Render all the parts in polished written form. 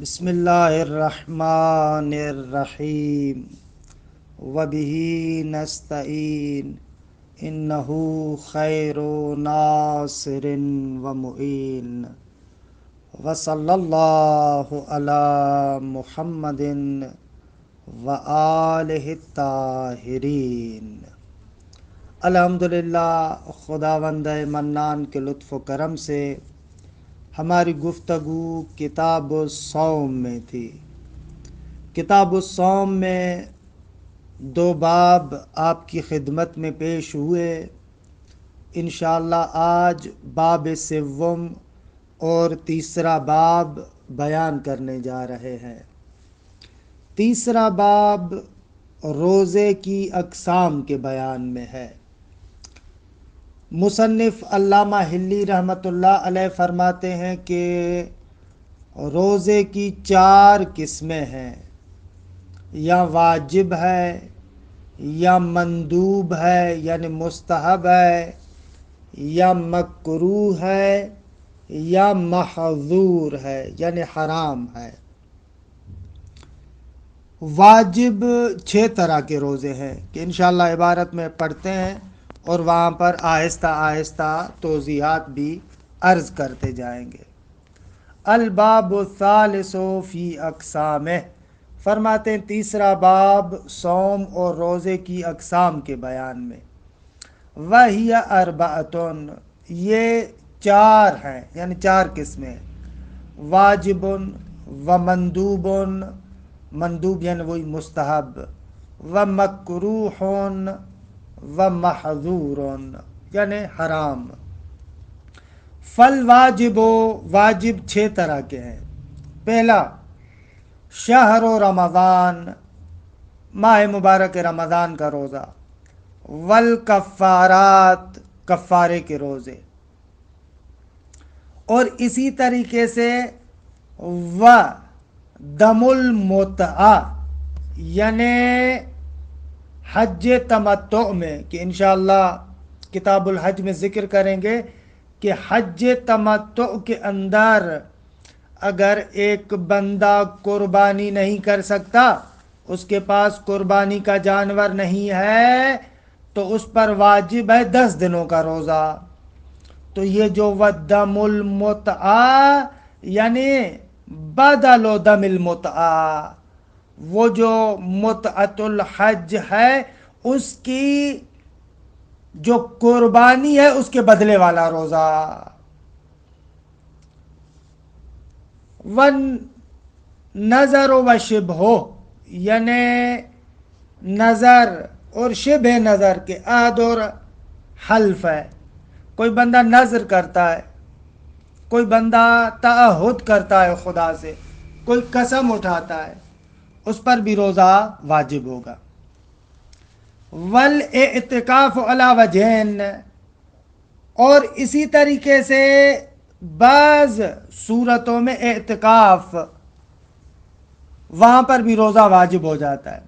بسم اللہ الرحمن الرحیم وبہ نستعین انہ خیر ناصر ومعین وصلی اللہ علی محمد وآلہ الطاہرین۔ الحمدللہ، خداوند منان کے لطف و کرم سے ہماری گفتگو کتاب الصوم میں تھی۔ کتاب الصوم میں 2 باب آپ کی خدمت میں پیش ہوئے۔ انشاءاللہ آج باب 7 اور تیسرا باب بیان کرنے جا رہے ہیں۔ تیسرا باب روزے کی اقسام کے بیان میں ہے۔ مصنف علامہ حلی رحمۃ اللہ علیہ فرماتے ہیں کہ روزے کی 4 قسمیں ہیں، یا واجب ہے، یا مندوب ہے یعنی مستحب ہے، یا مکروہ ہے، یا محظور ہے یعنی حرام ہے۔ واجب 6 طرح کے روزے ہیں کہ انشاءاللہ عبارت میں پڑھتے ہیں اور وہاں پر آہستہ آہستہ توضیحات بھی عرض کرتے جائیں گے۔ الباب الثالث فی اقسامہ، فرماتے ہیں تیسرا باب صوم اور روزے کی اقسام کے بیان میں۔ وہی اربعۃ، یہ 4 ہیں یعنی 4 قسمیں۔ واجب و مندوب، مندوب یعنی وہی مستحب، و مکروہ و محظور یعنی حرام۔ فالواجب، واجب 6 طرح کے ہیں۔ پہلا، شہر رمضان، ماہ مبارک رمضان کا روزہ۔ والکفارات، کفارے کے روزے۔ اور اسی طریقے سے دم المتعہ یعنی حج تمتع میں، کہ انشاءاللہ کتاب الحج میں ذکر کریں گے کہ حج تمتع کے اندر اگر ایک بندہ قربانی نہیں کر سکتا، اس کے پاس قربانی کا جانور نہیں ہے، تو اس پر واجب ہے 10 دنوں کا روزہ۔ تو یہ جو ودم المتعہ یعنی بدل و دم المتعہ، وہ جو متعۃ الحج ہے اس کی جو قربانی ہے اس کے بدلے والا روزہ۔ ون نظر و شبہ، یعنی نظر اور شبہ نظر کے عہد اور حلف ہے۔ کوئی بندہ نظر کرتا ہے، کوئی بندہ تعہد کرتا ہے خدا سے، کوئی قسم اٹھاتا ہے، اس پر بھی روزہ واجب ہوگا۔ والاعتکاف علی وجہین، اور اسی طریقے سے بعض صورتوں میں اعتکاف، وہاں پر بھی روزہ واجب ہو جاتا ہے۔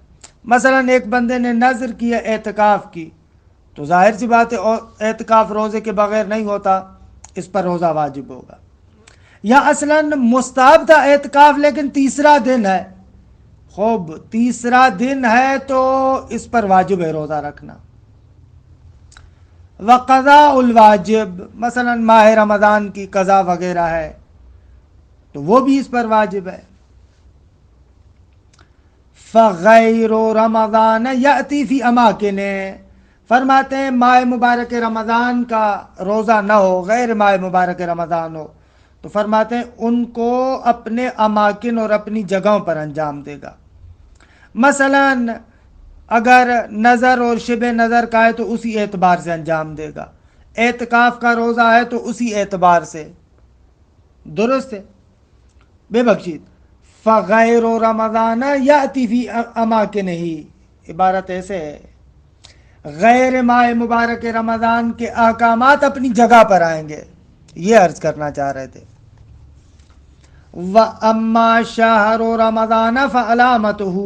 مثلا ایک بندے نے نذر کیا اعتکاف کی، تو ظاہر سی بات ہے اعتکاف روزے کے بغیر نہیں ہوتا، اس پر روزہ واجب ہوگا۔ یا اصلا مستحب تھا اعتکاف لیکن تیسرا دن ہے، خوب تیسرا دن ہے تو اس پر واجب ہے روزہ رکھنا۔ وقضاء الواجب، مثلا ماہ رمضان کی قضا وغیرہ ہے تو وہ بھی اس پر واجب ہے۔ فغیر رمضان یأتی فی اماکن، فرماتے ہیں ماہ مبارک رمضان کا روزہ نہ ہو، غیر ماہ مبارک رمضان ہو، تو فرماتے ہیں ان کو اپنے اماکن اور اپنی جگہوں پر انجام دے گا۔ مثلا اگر نظر اور شبہ نظر کا ہے تو اسی اعتبار سے انجام دے گا، اعتکاف کا روزہ ہے تو اسی اعتبار سے، درست ہے بے بخشید۔ فغیر رمضان یأتی فی اماکن، عبارت ایسے ہے غیر ماہ مبارک رمضان کے احکامات اپنی جگہ پر آئیں گے، یہ عرض کرنا چاہ رہے تھے۔ وَأَمَّا شَهْرُ رَمَضَانَ فَعَلَامَتُهُ،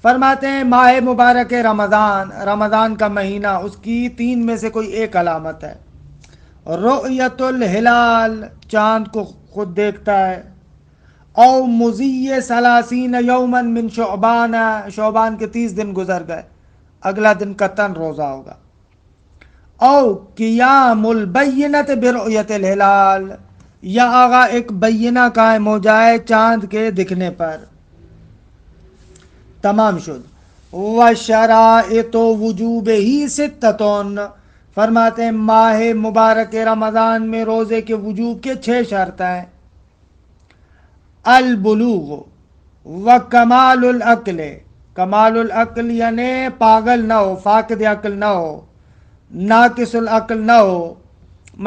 فرماتے ہیں ماہ مبارک رمضان، رمضان کا مہینہ، اس کی 3 میں سے کوئی ایک علامت ہے۔ رؤیت الہلال، چاند کو خود دیکھتا ہے۔ او مزی ثلاثین یومن من شعبان، شعبان کے 30 دن گزر گئے، اگلا دن قطعاً روزہ ہوگا۔ او قیام البینۃ برؤیت الہلال، یا آگا ایک بینہ قائم ہو جائے چاند کے دکھنے پر، تمام شد۔ وشرائط وجوب ہی ستتون، فرماتے ہیں ماہ مبارک رمضان میں روزے کے وجوب کے 6 شرطیں ہیں۔ البلوغ و کمال العقل، کمال العقل یعنی پاگل نہ ہو، فاقد عقل نہ ہو، ناقص العقل نہ ہو،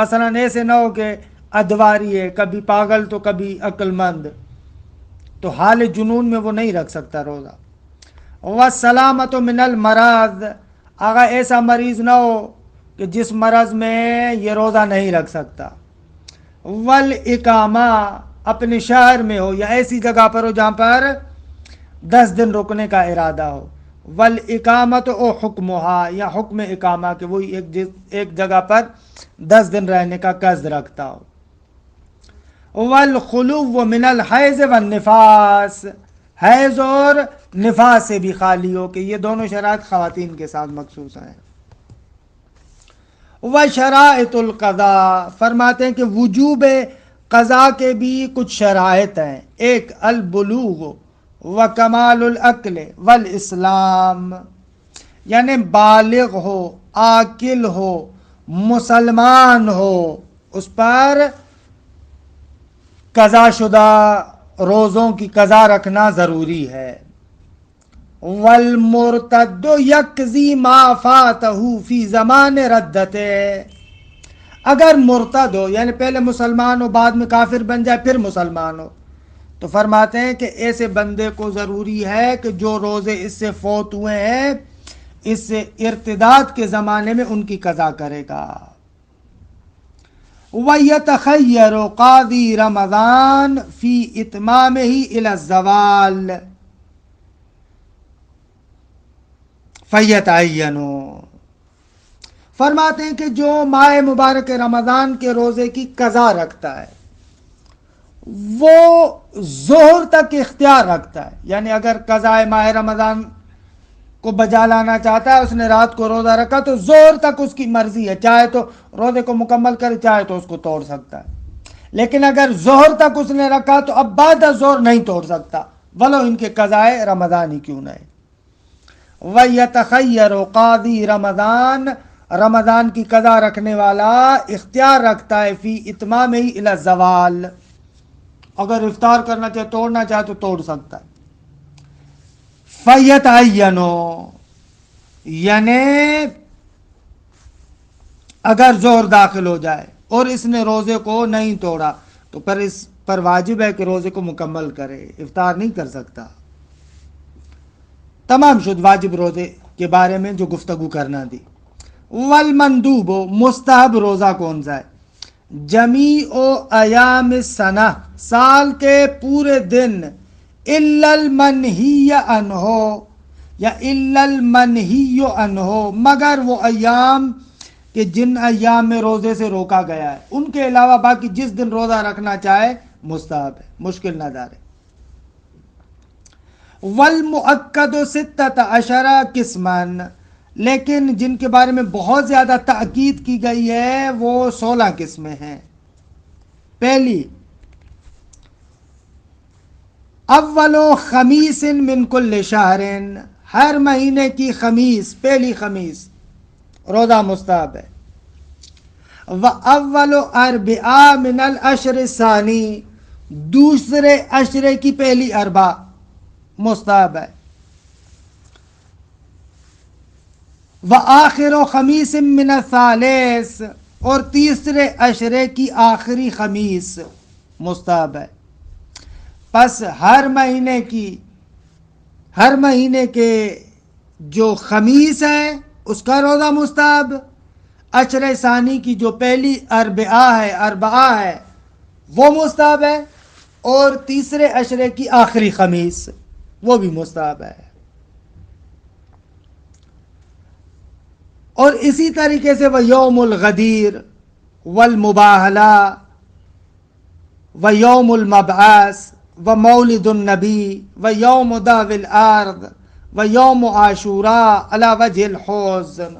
مثلا ایسے نہ ہو کہ ادواری ہے، کبھی پاگل تو کبھی عقل مند، تو حال جنون میں وہ نہیں رکھ سکتا روزہ۔ والسلامت من المراض، اگر ایسا مریض نہ ہو کہ جس مرض میں یہ روزہ نہیں رکھ سکتا۔ والاقامہ، اپنے شہر میں ہو یا ایسی جگہ پر ہو جہاں پر 10 دن رکنے کا ارادہ ہو۔ والاقامت او حکمہا، یا حکم اقامہ کہ وہی ایک جگہ پر 10 دن رہنے کا قصد رکھتا ہو۔ والخلو من الحیض والنفاس، حیض اور نفاس سے بھی خالی ہو، کہ یہ دونوں شرائط خواتین کے ساتھ مخصوص ہیں۔ وشرائط القضاء، فرماتے ہیں کہ وجوب قضاء کے بھی کچھ شرائط ہیں۔ ایک البلوغ و کمال العقل والاسلام، یعنی بالغ ہو، عاقل ہو، مسلمان ہو، اس پر قضا شدہ روزوں کی قضا رکھنا ضروری ہے۔ والمرتد یقضی ما فاتہ فی زمان ردتے، اگر مرتد ہو یعنی پہلے مسلمان ہو بعد میں کافر بن جائے پھر مسلمان ہو، تو فرماتے ہیں کہ ایسے بندے کو ضروری ہے کہ جو روزے اس سے فوت ہوئے ہیں اس سے ارتداد کے زمانے میں ان کی قضا کرے گا۔ وَيَتَخَيَّرُ قَاضِي رَمَضَانَ فِي إِتْمَامِهِ إِلَى الزَّوَالِ فَيَتَعَيَّنُ، فرماتے ہیں کہ جو ماہ مبارک رمضان کے روزے کی قضا رکھتا ہے وہ ظہر تک اختیار رکھتا ہے، یعنی اگر قضاء ماہ رمضان کو بجا لانا چاہتا ہے، اس نے رات کو روزہ رکھا تو ظہر تک اس کی مرضی ہے، چاہے تو روزے کو مکمل کرے چاہے تو اس کو توڑ سکتا ہے۔ لیکن اگر ظہر تک اس نے رکھا تو اب بعد ظہر نہیں توڑ سکتا، ولو ان کے قضاء رمضان ہی کیوں نہ ہے۔ وَيَتَخَيَّرُ قَاضِي رَمَضَانَ، رمضان کی قضا رکھنے والا اختیار رکھتا ہے فی اتمامہ الی الزوال، اگر افطار کرنا چاہے توڑنا چاہے تو توڑ سکتا ہے۔ فَيَتَعَيَّنُ، یعنی اگر ظہر داخل ہو جائے اور اس نے روزے کو نہیں توڑا تو پھر اس پر واجب ہے کہ روزے کو مکمل کرے، افطار نہیں کر سکتا۔ تمام شد واجب روزے کے بارے میں جو گفتگو کرنا دی۔ والمندوب، مستحب روزہ کون سا ہے؟ جمیع ایام السنہ، سال کے پورے دن، الا المنہی عنہ، یا الا المنہی عنہ، مگر وہ ایام کہ جن ایام میں روزے سے روکا گیا ہے، ان کے علاوہ باقی جس دن روزہ رکھنا چاہے مستحب ہے، مشکل نہ دار ہے۔ والمؤکد 16 قسما، لیکن جن کے بارے میں بہت زیادہ تاکید کی گئی ہے وہ 16 قسمیں ہیں۔ پہلی، اول خمیس من کل شہر، ہر مہینے کی خمیس، پہلی خمیس روزہ مستحب ہے۔ وَأَوَّلُ أَرْبِعَاء مِنَ الْعَشْرِ الثَّانِي، دوسرے عشرے کی پہلی اربع مستحب ہے۔ وَآخِرُ خَمِيسٍ مِّنَ الثَّالِثِ، اور تیسرے عشرے کی آخری خمیس مستحب ہے۔ پس ہر مہینے کے جو خمیس ہے اس کا روزہ مستحب، عشرہ ثانی کی جو پہلی اربعہ ہے وہ مستحب ہے، اور تیسرے عشرے کی آخری خمیس وہ بھی مستحب ہے۔ اور اسی طریقے سے وَيَوْمُ الْغَدِيرِ وَالْمُبَاهَلَةِ وَيَوْمُ الْمَبْعَاثِ و مولد النبی و یوم داو الارض و یوم عاشوراء علی وجہ الحزن۔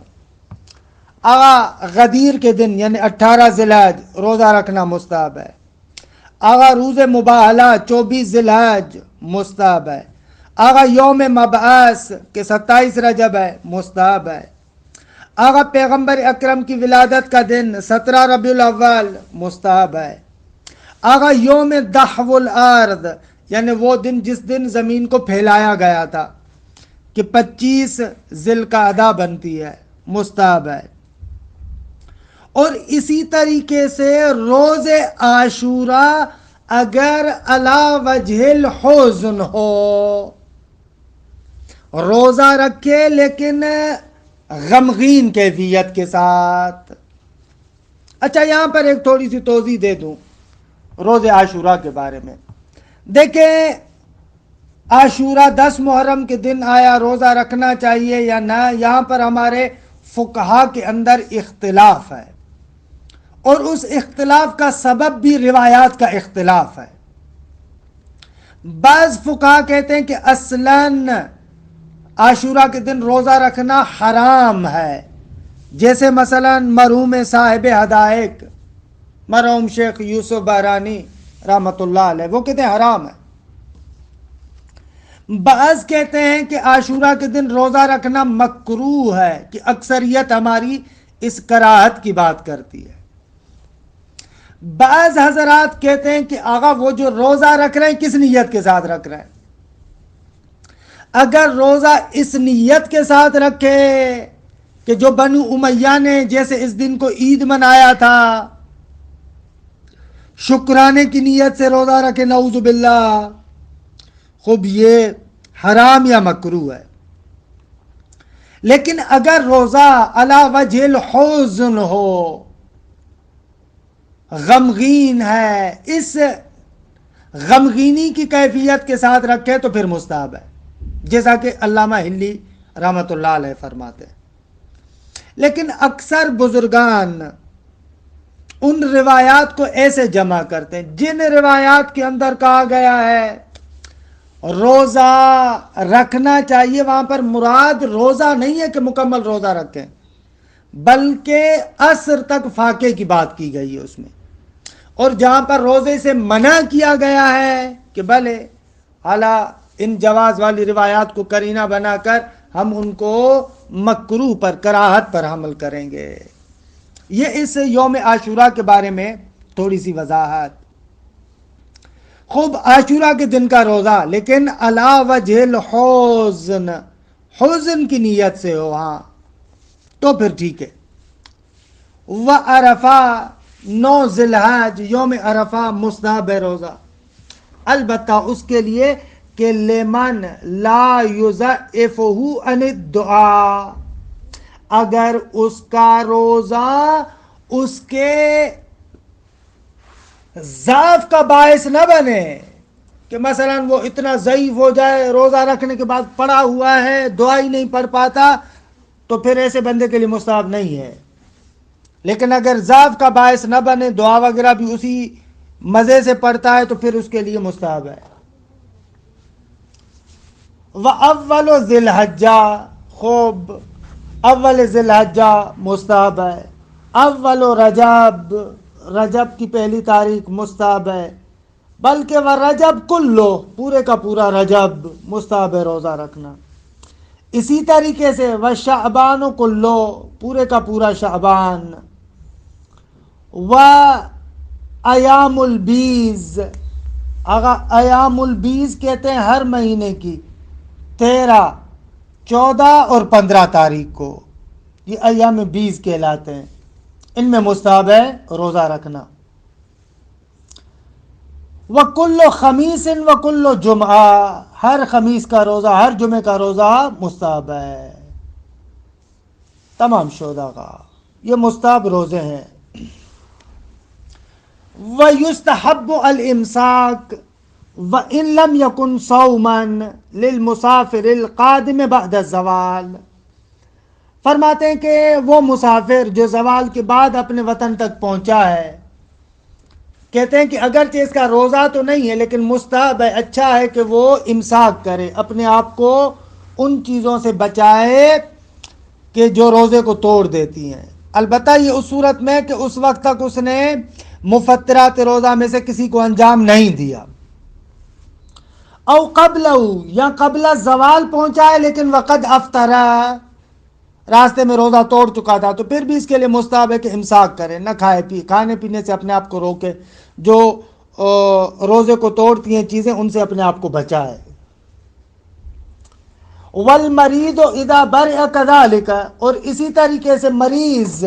آغا غدیر کے دن یعنی 18 ذی الحج روزہ رکھنا مستحب ہے۔ آغا روز مباہلہ 24 ذی الحج مستحب ہے۔ آغا یوم مبعث کے 27 رجب ہے مستحب ہے۔ آغا پیغمبر اکرم کی ولادت کا دن 17 ربیع الاول مستحب ہے۔ آغا یوم دحو الارض یعنی وہ دن جس دن زمین کو پھیلایا گیا تھا کہ 25 ذی القعدہ بنتی ہے مستحب ہے۔ اور اسی طریقے سے روز عاشوراء اگر علی وجہ الحزن ہو، روزہ رکھے لیکن غمگین کیفیت کے ساتھ۔ اچھا یہاں پر ایک تھوڑی سی توضیح دے دوں روز عاشوراء کے بارے میں۔ دیکھیں عاشوراء 10 محرم کے دن آیا روزہ رکھنا چاہیے یا نہ، یہاں پر ہمارے فقہا کے اندر اختلاف ہے، اور اس اختلاف کا سبب بھی روایات کا اختلاف ہے۔ بعض فقہا کہتے ہیں کہ اصلاً عاشوراء کے دن روزہ رکھنا حرام ہے، جیسے مثلا مرحوم صاحب حدائق مرحوم شیخ یوسف بحرانی رحمۃ اللہ علیہ وہ کہتے ہیں حرام ہے۔ بعض کہتے ہیں کہ عاشوراء کے دن روزہ رکھنا مکروہ ہے، کہ اکثریت ہماری اس کراہت کی بات کرتی ہے۔ بعض حضرات کہتے ہیں کہ آقا وہ جو روزہ رکھ رہے ہیں کس نیت کے ساتھ رکھ رہے ہیں؟ اگر روزہ اس نیت کے ساتھ رکھے کہ جو بنو امیہ نے جیسے اس دن کو عید منایا تھا، شکرانے کی نیت سے روزہ رکھے، نعوذ باللہ، خوب یہ حرام یا مکروہ ہے۔ لیکن اگر روزہ علی وجہ الحزن ہو، غمگین ہے، اس غمگینی کی کیفیت کے ساتھ رکھے تو پھر مستحب ہے، جیسا کہ علامہ ہلی رحمۃ اللہ علیہ فرماتے ہیں۔ لیکن اکثر بزرگان ان روایات کو ایسے جمع کرتے ہیں جن روایات کے اندر کہا گیا ہے روزہ رکھنا چاہیے، وہاں پر مراد روزہ نہیں ہے کہ مکمل روزہ رکھیں، بلکہ عصر تک فاقے کی بات کی گئی ہے اس میں۔ اور جہاں پر روزے سے منع کیا گیا ہے کہ بھلے اعلیٰ ان جواز والی روایات کو کرینہ بنا کر ہم ان کو مکروہ پر، کراہت پر حمل کریں گے۔ یہ اس یوم عاشوراء کے بارے میں تھوڑی سی وضاحت۔ خوب عاشوراء کے دن کا روزہ لیکن علی وجہ الحزن، حزن کی نیت سے ہو، ہاں تو پھر ٹھیک ہے۔ وعرفہ 9 ذی الحج یوم عرفہ مستحب ہے روزہ، البتہ اس کے لیے کہ لمن لا یضعفہ عن الدعاء، اگر اس کا روزہ اس کے ضعف کا باعث نہ بنے، کہ مثلا وہ اتنا ضعیف ہو جائے روزہ رکھنے کے بعد پڑا ہوا ہے، دعا ہی نہیں پڑھ پاتا، تو پھر ایسے بندے کے لیے مستحب نہیں ہے۔ لیکن اگر ضعف کا باعث نہ بنے، دعا وغیرہ بھی اسی مزے سے پڑھتا ہے، تو پھر اس کے لیے مستحب ہے۔ وَأَوَّلُ ذِي الْحِجَّةِ، خوب اول ذی الحجہ مستحب ہے۔ اول رجب، رجب کی پہلی تاریخ مستحب ہے، بلکہ وہ رجب کلو، پورے کا پورا رجب مستحب ہے روزہ رکھنا۔ اسی طریقے سے وہ شعبان کلو، پورے کا پورا شعبان۔ و ایام البیز، ایام البیز کہتے ہیں ہر مہینے کی 13، 14 اور 15 تاریخ کو، یہ ایام بیز کہلاتے ہیں، ان میں مستحب ہے روزہ رکھنا۔ وَكُلُّ خَمِيسٍ وَكُلُّ جُمعہ، ہر خمیس کا روزہ، ہر جمعہ کا روزہ مستحب ہے۔ تمام شہداء کا یہ مستحب روزے ہیں۔ وَيُسْتَحَبُّ الْإِمْسَاكُ وَإِن لَمْ يَكُنْ صَوْمًا لِلْمُسَافِرِ الْقَادِمِ بَعْدَ الزَّوَالِ، فرماتے ہیں کہ وہ مسافر جو زوال کے بعد اپنے وطن تک پہنچا ہے، کہتے ہیں کہ اگرچہ اس کا روزہ تو نہیں ہے لیکن مستحب ہے، اچھا ہے کہ وہ امساک کرے، اپنے آپ کو ان چیزوں سے بچائے کہ جو روزے کو توڑ دیتی ہیں، البتہ یہ اس صورت میں کہ اس وقت تک اس نے مفطرات روزہ میں سے کسی کو انجام نہیں دیا، او قبل، یا قبل زوال پہنچا ہے لیکن وقت افطرا، راستے میں روزہ توڑ چکا تھا، تو پھر بھی اس کے لیے مستحب ہے کہ امساک کرے، نہ کھانے پینے سے اپنے آپ کو روکے، جو روزے کو توڑتی ہیں چیزیں ان سے اپنے آپ کو بچائے۔ والمریض اذا برئ كذلك، اور اسی طریقے سے مریض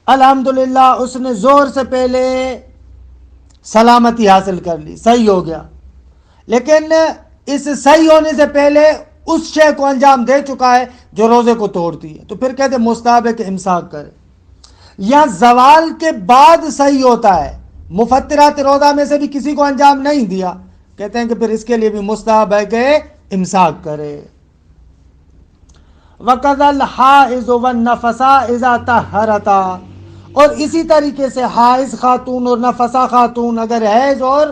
الحمدللہ اس نے زور سے پہلے سلامتی حاصل کر لی، صحیح ہو گیا، لیکن اس صحیح ہونے سے پہلے اس شے کو انجام دے چکا ہے جو روزے کو توڑتی ہے، تو پھر کہتے ہیں مستحب ہے کہ امساک کرے۔ یا زوال کے بعد صحیح ہوتا ہے، مفطرات روزہ میں سے بھی کسی کو انجام نہیں دیا، کہتے ہیں کہ پھر اس کے لیے بھی مستحب ہے کہ امساک کرے۔ وَقَذَا الْحَائِضُ وَالنَّفَسَاءُ إِذَا طَهَّرَتَا، اور اسی طریقے سے حائض خاتون اور نفسا خاتون اگر حیض اور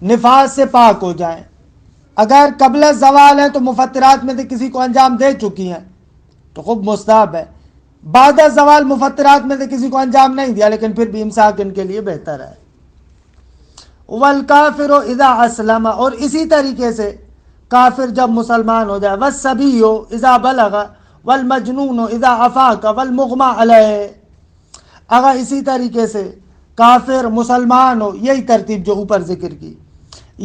نفاس سے پاک ہو جائیں، اگر قبل زوال ہے تو مفطرات میں سے کسی کو انجام دے چکی ہیں تو خوب مستحب ہے، بعد زوال مفطرات میں سے کسی کو انجام نہیں دیا لیکن پھر بھی امساک ان کے لیے بہتر ہے۔ والکافر اذا اسلم، اور اسی طریقے سے کافر جب مسلمان ہو جائے، والصبی اذا بلغ، والمجنون اذا افاق، والمغمى علیہ، اگر اسی طریقے سے کافر مسلمان ہو، یہی ترتیب جو اوپر ذکر کی،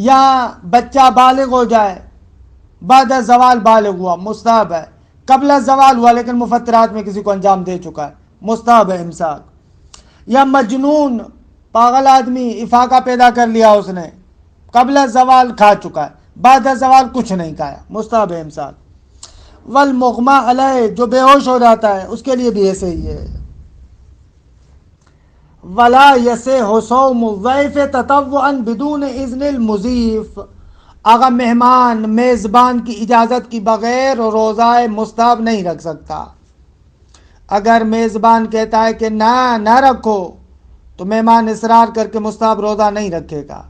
یا بچہ بالغ ہو جائے، بعد زوال بالغ ہوا مستحب ہے، قبل زوال ہوا لیکن مفطرات میں کسی کو انجام دے چکا ہے، مستحب ہے امساک۔ یا مجنون پاگل آدمی، افاقہ پیدا کر لیا اس نے، قبل زوال کھا چکا ہے، بعد زوال کچھ نہیں کھایا، مستحب ہے امساک۔ والمغمى علیہ، جو بے ہوش ہو جاتا ہے اس کے لیے بھی ایسے ہی ہے۔ ولا یصح صوم الضیف تطوعا بدون اذن المضیف، اگر مہمان میزبان کی اجازت کی بغیر روزہ مستحب نہیں رکھ سکتا، اگر میزبان کہتا ہے کہ نہ رکھو تو مہمان اصرار کر کے مستحب روزہ نہیں رکھے گا۔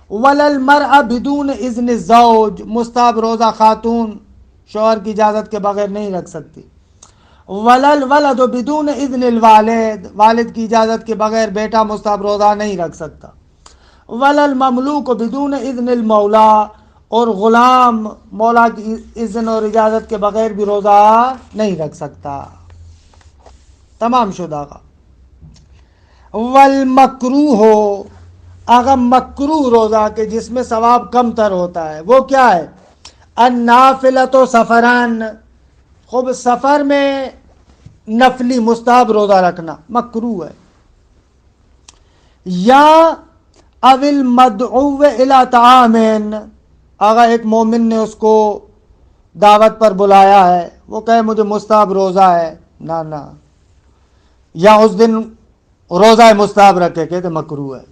ولا المرأة بدون اذن الزوج، مستحب روزہ خاتون شوہر کی اجازت کے بغیر نہیں رکھ سکتی۔ ولا الولد بدون اذن الوالد، والد کی اجازت کے بغیر بیٹا مستحب روزہ نہیں رکھ سکتا۔ ولا المملوک بدون اذن المولا، اور غلام مولا کی اذن اور اجازت کے بغیر بھی روزہ نہیں رکھ سکتا، تمام شدہ کا۔ والمکروہ، اگر مکروہ روزہ کہ جس میں ثواب کم تر ہوتا ہے، وہ کیا ہے؟ النافلۃ سفران، خوب سفر میں نفلی مستحب روزہ رکھنا مکروہ ہے۔ یا او المدعو الی طعام، اگر ایک مومن نے اس کو دعوت پر بلایا ہے، وہ کہے مجھے مستحب روزہ ہے، نہ، یا اس دن روزہ مستحب رکھے، کہتے مکروہ ہے۔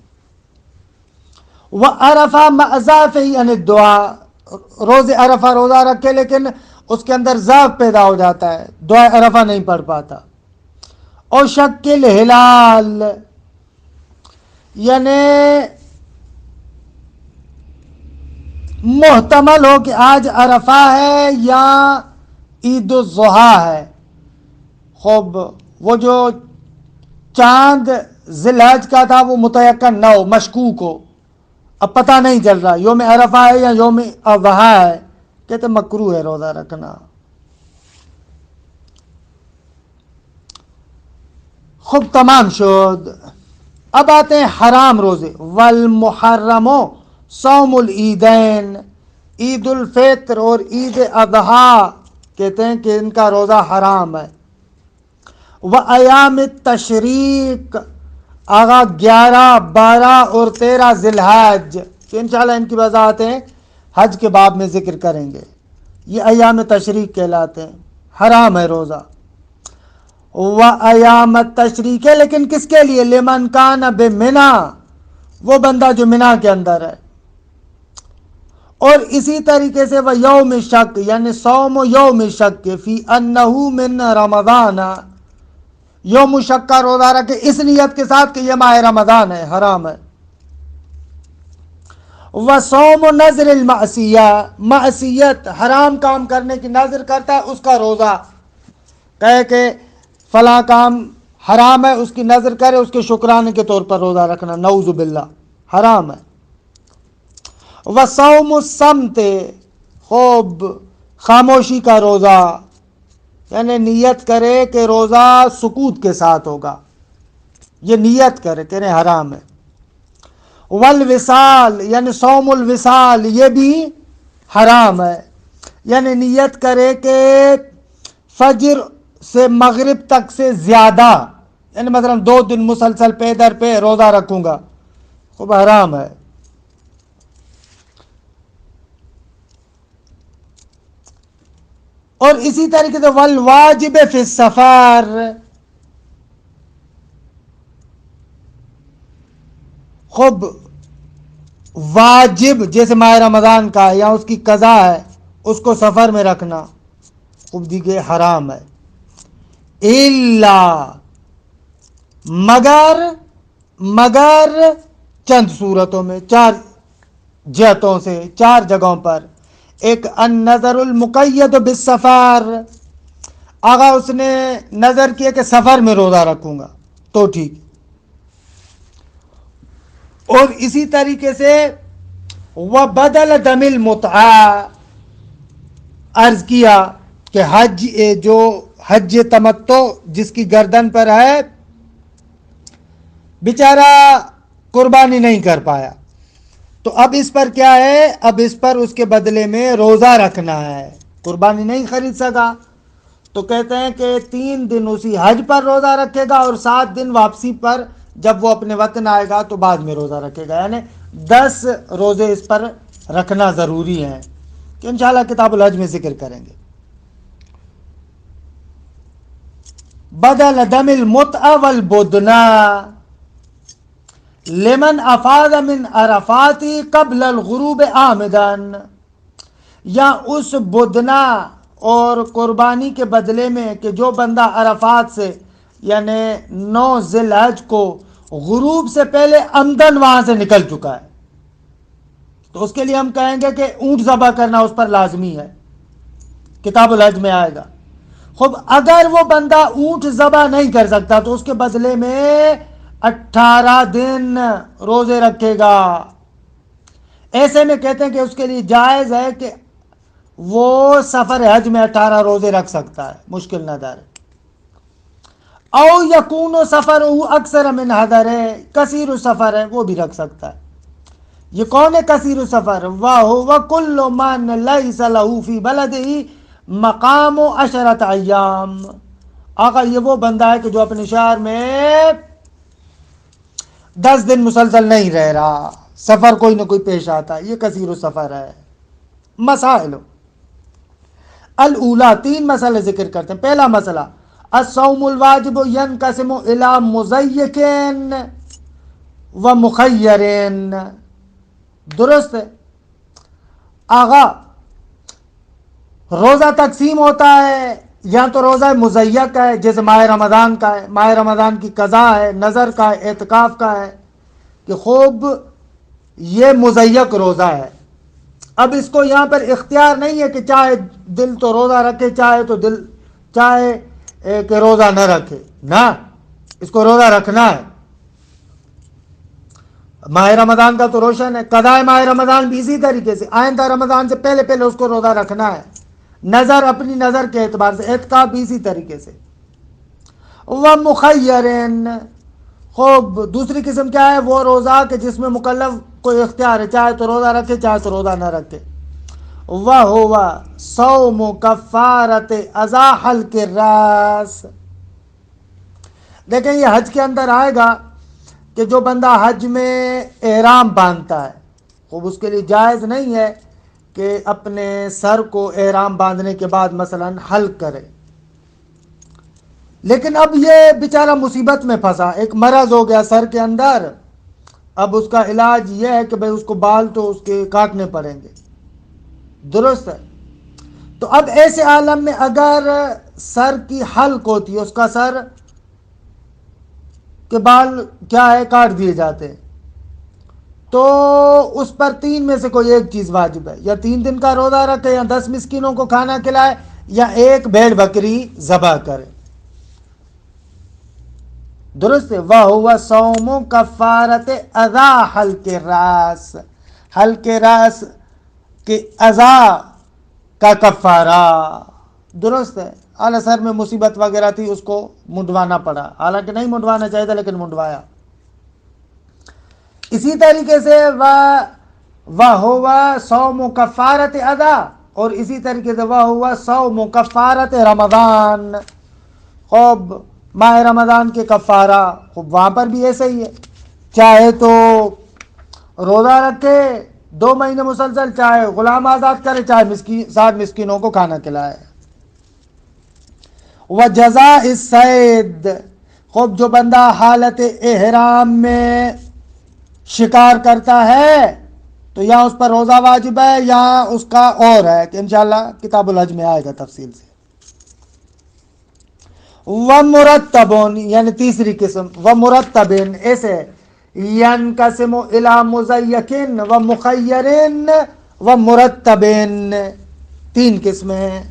وعرفہ مأزافہ عن الدعاء، روز عرفہ روزہ رکھے لیکن اس کے اندر ضعف پیدا ہو جاتا ہے، دعا عرفہ نہیں پڑھ پاتا۔ اور شک الہلال، یعنی محتمل ہو کہ آج عرفہ ہے یا عید الاضحیٰ ہے، خوب وہ جو چاند ذی الحج کا تھا وہ متیقن نہ ہو، مشکوک ہو، اب پتہ نہیں چل رہا یوم عرفہ ہے یا یوم اضحیٰ ہے، کہتے مکروہ ہے روزہ رکھنا۔ خوب تمام شد، اب آتے ہیں حرام روزے۔ والمحرم صوم العیدین، عید الفطر اور عید اضحیٰ کہتے ہیں کہ ان کا روزہ حرام ہے۔ وایام التشریق، آغا 11، 12 اور 13 ذی الحج، کہ انشاءاللہ ان کی وضاحتیں حج کے باب میں ذکر کریں گے، یہ ایام تشریق کہلاتے ہیں، حرام ہے روزہ۔ وایام التشریق ہے لیکن کس کے لیے؟ لمن کان بمنا، وہ بندہ جو منا کے اندر ہے۔ اور اسی طریقے سے وہ یوم شک، یعنی صوم یوم شک فی انہ من رمضان، یوم شک کا روزہ رکھے اس نیت کے ساتھ کہ یہ ماہ رمضان ہے، حرام ہے۔ وصوم نظر المعصیہ، معصیت حرام کام کرنے کی نظر کرتا ہے اس کا روزہ، کہے کہ فلاں کام حرام ہے، اس کی نظر کرے، اس کے شکرانے کے طور پر روزہ رکھنا، نعوذ باللہ حرام ہے۔ وصوم الصمت، خوب خاموشی کا روزہ، یعنی نیت کرے کہ روزہ سکوت کے ساتھ ہوگا، یہ نیت کرے کہ نہیں حرام ہے۔ والوصال یعنی صوم الوصال، یہ بھی حرام ہے، یعنی نیت کرے کہ فجر سے مغرب تک سے زیادہ، یعنی مثلا 2 دن مسلسل پے در پہ روزہ رکھوں گا، خوب حرام ہے۔ اور اسی طریقے سے والواجب فی السفر، خوب واجب جیسے ماہ رمضان کا ہے یا اس کی قضا ہے، اس کو سفر میں رکھنا خوب دیگے حرام ہے۔ الا مگر چند صورتوں میں، 4 جہتوں سے، 4 جگہوں پر۔ ایک النظر المقید بالسفر، آگا اس نے نظر کیا کہ سفر میں روزہ رکھوں گا تو ٹھیک۔ اور اسی طریقے سے وبدل دم المتعہ، عرض کیا کہ جو حج تمتع جس کی گردن پر ہے بیچارہ قربانی نہیں کر پایا، تو اب اس پر کیا ہے، اب اس پر اس کے بدلے میں روزہ رکھنا ہے، قربانی نہیں خرید سکا تو کہتے ہیں کہ 3 دن اسی حج پر روزہ رکھے گا اور 7 دن واپسی پر جب وہ اپنے وطن آئے گا تو بعد میں روزہ رکھے گا، یعنی 10 روزے اس پر رکھنا ضروری ہے کہ انشاءاللہ کتاب الحج میں ذکر کریں گے۔ بدل دم المتع والبدنا لمن افاض من عرفات قبل الغروب عامدا، یا اس بدنا اور قربانی کے بدلے میں کہ جو بندہ عرفات سے یعنی 9 ذی الحج کو غروب سے پہلے عمدن وہاں سے نکل چکا ہے، تو اس کے لیے ہم کہیں گے کہ اونٹ ذبح کرنا اس پر لازمی ہے، کتاب الحج میں آئے گا۔ خوب اگر وہ بندہ اونٹ ذبح نہیں کر سکتا تو اس کے بدلے میں 18 دن روزے رکھے گا۔ ایسے میں کہتے ہیں کہ اس کے لیے جائز ہے کہ وہ سفر حج میں 18 روزے رکھ سکتا ہے، مشکل نہ دار۔ او یکون سفر اکثر من حضر، کثیر سفر ہے وہ بھی رکھ سکتا ہے۔ یہ کون ہے کثیر سفر؟ وَهُوَ كُلُّ مَنْ لَيْسَ لَهُ فِي بَلَدِهِ مَقَامُ 10 ایام، آقا یہ وہ بندہ ہے کہ جو اپنے شہر میں 10 دن مسلسل نہیں رہ رہا، سفر کوئی نہ کوئی پیش آتا ہے، یہ کثیر سفر ہے۔ مسائل الاولا، 3 مسئلے ذکر کرتے ہیں۔ پہلا مسئلہ الصوم الواجب ينقسم الى مضيق و مخیر، درست ہے آغا، روزہ تقسیم ہوتا ہے یا تو روزہ مضیق ہے جیسے ماہ رمضان کا ہے، ماہ رمضان کی قضا ہے، نظر کا ہے، اعتکاف کا ہے کہ خوب یہ مضیق روزہ ہے۔ اب اس کو یہاں پر اختیار نہیں ہے کہ چاہے دل تو روزہ رکھے چاہے کہ روزہ نہ رکھے، نہ، اس کو روزہ رکھنا ہے۔ ماہ رمضان کا تو روشن ہے، قضاء ماہ رمضان بھی اسی طریقے سے، آئندہ رمضان سے پہلے اس کو روزہ رکھنا ہے، نظر اپنی نظر کے اعتبار سے، اعتکاف بھی اسی طریقے سے۔ وَمُخَيَّرٍ، خوب دوسری قسم کیا ہے، وہ روزہ کہ جس میں مکلف کوئی اختیار ہے، چاہے تو روزہ رکھے چاہے تو روزہ نہ رکھے۔ وَهُوَ صَوْمُ كَفَّارَةِ اذا حلق الراس، دیکھیں یہ حج کے اندر آئے گا کہ جو بندہ حج میں احرام باندھتا ہے، خوب اس کے لیے جائز نہیں ہے کہ اپنے سر کو احرام باندھنے کے بعد مثلا حلق کرے، لیکن اب یہ بیچارہ مصیبت میں پھنسا، ایک مرض ہو گیا سر کے اندر، اب اس کا علاج یہ ہے کہ بھئی اس کو بال تو اس کے کاٹنے پڑیں گے، درست ہے۔ تو اب ایسے عالم میں اگر سر کی حلق ہوتی ہے، اس کا سر کے بال کیا ہے کاٹ دیے جاتے ہیں، تو اس پر 3 میں سے کوئی ایک چیز واجب ہے، یا 3 دن کا روزہ رکھے، یا 10 مسکینوں کو کھانا کھلائے، یا ایک بھیڑ بکری ذبح کرے. درست ہے. وَهُوَ صَوْمُ کفارت اذا حلق راس، حلق راس کے اذا کا کفارہ. درست ہے. اعلی سر میں مصیبت وغیرہ تھی، اس کو منڈوانا پڑا، حالانکہ نہیں منڈوانا چاہیے تھا لیکن منڈوایا. اسی طریقے سے وَهُوَ صَوْمُ کفارت ادا، اور اسی طریقے سے وَهُوَ صَوْمُ کفارت رمضان. خوب ماہ رمضان کے کفارہ، خوب وہاں پر بھی ایسا ہی ہے، چاہے تو روزہ رکھے 2 مہینے مسلسل، چاہے غلام آزاد کرے، چاہے 7 مسکینوں کو کھانا کھلائے. وَجَزَاءِ الصَّيْدِ، خوب جو بندہ حالت احرام میں شکار کرتا ہے تو یا اس پر روزہ واجب ہے یا اس کا اور ہے، کہ انشاءاللہ کتاب الحج میں آئے گا تفصیل سے. وَمُرَتَّبٌ، یعنی تیسری قسم، وَمُرَتَّبٍ ایسے يَنْقَسِمُ إِلَى مُزَيَّكٍ وَمُخَيَّرٍ وَمُرَتَّبٍ، 3 قسمیں ہیں.